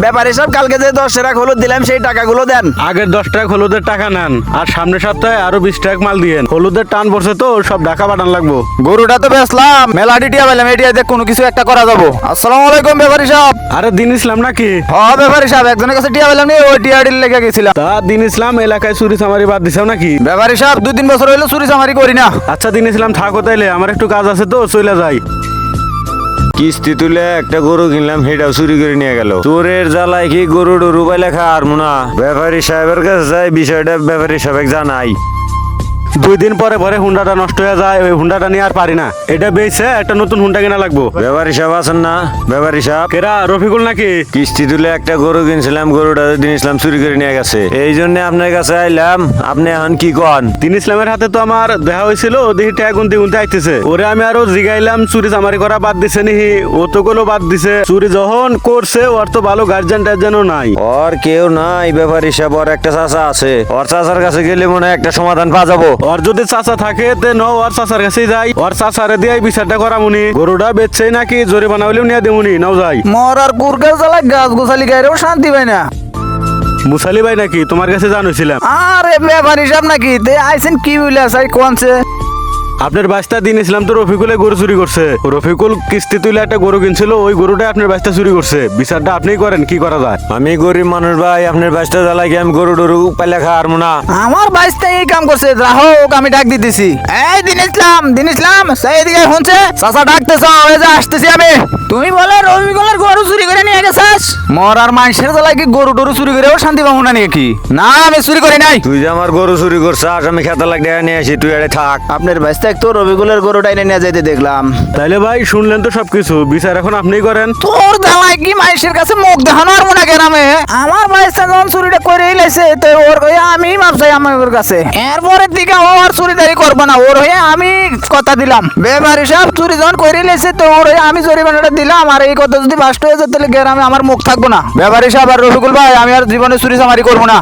ব্যাপারী সব কালকে যে 10 টাকা হলুদ দিলাম সেই টাকাগুলো দেন। আগের 10 টাকা হলুদের টাকা নেন, আর সামনের সপ্তাহে আরো 20 টাকা মাল দিয়েন। হলুদের টান পড়ছে তো, সব ঢাকা পাঠান লাগবো। গরুটা তো বেচলাম, মেলাডি টিয়া পাইলাম, এটিয়া দেখ কোনো কিছু একটা করা যাবো। আসসালামু আলাইকুম ব্যাপারী সাহেব। আরে দিন ইসলাম নাকি? হ্যাঁ ব্যাপারী সাহেব, একজনের কাছে টিয়া পাইলাম নি, ওই টিয়াটির লেগে গেছিলাম। তা দিন ইসলাম এলাকায় চুরি চামারি বাদ দিছাও নাকি? ব্যাপারী সাহেব 2-3 বছর হইলো চুরি চামারি করি না। আচ্ছা দিন ইসলাম থাকো তাইলে, আমার একটু কাজ আছে তো চলে যাই। কিস্তি তুলে একটা গরু কিনলাম, সেটাও চুরি করে নিয়ে গেল। চোরের জ্বালায় কি গরু ডরু পাই লেখা আর মুনা ব্যাপারী সাহেবের কাছে যাই, বিষয়টা ব্যাপারী সাহেব জানাই। 2 দিন পরে পরে হুন্ডাটা নষ্ট হয়ে যায়, ওই হুন্ডাটা নিয়ে আর পারি না। এটা বেচে একটা নতুন হুন্ডা কেনা লাগবো। ব্যাপারী সাহেব আছেন না? ব্যাপারী সাহেব, কেরা রফিকুল নাকি? কিস্তি তুলে একটা গরু কিনছিলাম, গরুটা দিন ইসলাম চুরি করে নিয়ে গেছে। এই জন্য আপনার কাছে আইলাম, আপনি এখন কি কন? দিন ইসলামের হাতে তো আমার দেখা হয়েছিল, দেখি ট্যাগ গুনতে গুনতে আইতেছে। ওরে আমি আরো জিগাইলাম চুরি চামারি করা বাদ দিছে নিহি, ও তো গুলো বাদ দিছে। চুরি যখন করছে ওর তো ভালো গার্জিয়ান টার্জিয়ানও নাই। ওর কেউ নাই ব্যাপারী সাহেব, ওর একটা চাচা আছে। ওর চাচার কাছে গেলে মনে হয় একটা সমাধান পাওয়া যাবো। ওর যদি চাচা থাকে তে ন ওর চাচার কাছেই যাই, ওর চাচারে দিয়ে বিচারটা করামুনি। গরুটা বেচছে নাকি জরিমানা হইলেও নিয়ে দেমুনি, নাও যাই। মর আর কুরকার জ্বালা গাছ গোছালি গাইরেও শান্তি পাই না। মুসালি ভাই নাকি? তোমার কাছে জানিয়েছিলাম। আরে ব্যাপারী সাহেব নাকি? তে আইছেন কি বলে আসাই কোনছে? আপনার বাস্তা দিন ইসলাম তো রফিকুলে গরু চুরি করছে। রফিকুল কিস্তি তুলে একটা গরু কিনছিল, ওই গরুটা আপনার বাস্তা চুরি করছে। বিচারটা আপনিই করেন, কি করা যায়? আমি গরিব মানুষ ভাই, আপনার বাসটা জ্বালাই কি আমি গরু ডরু পাই লেখা আর মুনা? আমার বাইসটা এই কাম করছে, রাহক আমি ডাক দিতেছি। এই দিন ইসলাম সেই দিকে শুনছে চাচা ডাকতেছ, ওই যে আসতেছি আমি। তুমি বলে রবিকুলের গরু চুরি করে নিয়ে গেছিস? মর আর মানুষের জ্বালায় কি গরু টরু চুরি করেও শান্তি পাবো না নাকি? না আমি চুরি করি নাই। তুই যে আমার গরু চুরি করছিস, আমি খেতে লাগ দেখা নিয়ে আসি, তুই আরে থাক। আপনার বাইসটা তো রবিকুলের গরুটা এনে নিয়ে যাইতে দেখলাম। তাইলে ভাই শুনলেন তো সবকিছু, বিচার এখন আপনিই করেন। তোর জ্বালায় কি মানুষের কাছে মুখ দেখানো আর মনে গ্রামে? আমার বাইসটা যখন চুরিটা করে লাইছে, তো ওর হয়ে আমি মাপ চাই আমার কাছে। এরপরের দিকে ও আর চুরিদারি করবো না, ওর হয়ে আমি কথা দিলাম। ব্যাপারী সাহেব চুরি যখন করে লাইছে, তো ওর হয়ে আমি জরিমানাটা দিলাম। আর এই কথা যদি বাস্ট হয়ে যায় তাহলে গ্রামে আমার মুখ থাকবো না। ব্যাপারী সাহেব আর রফিকুল ভাই, আমি আর জীবনে চুরি চামারি করবো না।